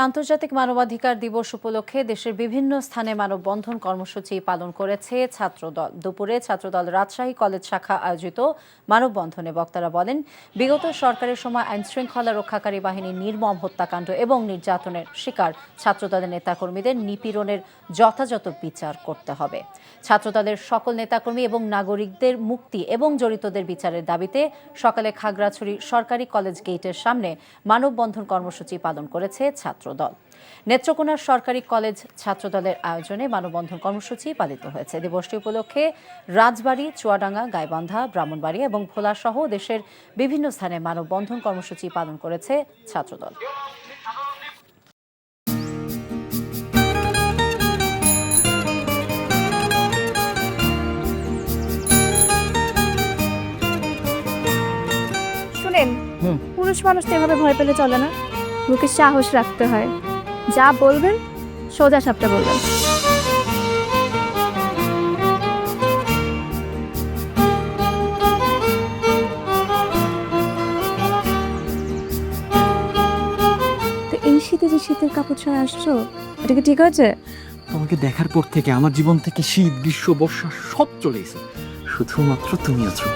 আন্তর্জাতিক মানবাধিকার দিবস উপলক্ষে দেশের বিভিন্ন স্থানে মানববন্ধন কর্মসূচি পালন করেছে ছাত্রদল। দুপুরে ছাত্রদল রাজশাহী কলেজ শাখা আয়োজিত মানববন্ধনে বক্তারা বলেন, বিগত সরকারের সময় আইনশৃঙ্খলা রক্ষাকারী বাহিনীর নির্মম হত্যাকাণ্ড এবং নির্যাতনের শিকার ছাত্রদলের নেতাকর্মীদের নিপীড়নের যথাযথ বিচার করতে হবে। ছাত্রদলের সকল নেতাকর্মী এবং নাগরিকদের মুক্তি এবং জড়িতদের বিচারের দাবিতে সকালে খাগড়াছড়ি সরকারি কলেজ গেটের সামনে মানববন্ধন কর্মসূচি পালন করেছে ছাত্রদল। নেত্রকোনার সরকারি কলেজ ছাত্রদলের আয়োজনে মানববন্ধন কর্মসূচি পালিত হয়েছে। দিবসটি উপলক্ষে রাজবাড়ী, চুয়াডাঙ্গা, গাইবান্ধা, ব্রাহ্মণবাড়িয়া এবং ভোলা সহ দেশের বিভিন্ন স্থানে মানববন্ধন কর্মসূচি পালন করেছে ছাত্রদল। শুনেন, পুরুষ মানুষ তো এভাবে ভয় পেলে চলে না, বুকে সাহস রাখতে হয়। যা বলবেন সোজা সাপটা বলবেন। তো এই শীতে যে শীতের কাপড় ছাড়া আসছো, এটা কি ঠিক আছে? তোমাকে দেখার পর থেকে আমার জীবন থেকে শীত, গ্রীষ্ম, বর্ষা সব চলে গেছে, শুধুমাত্র তুমি আছো।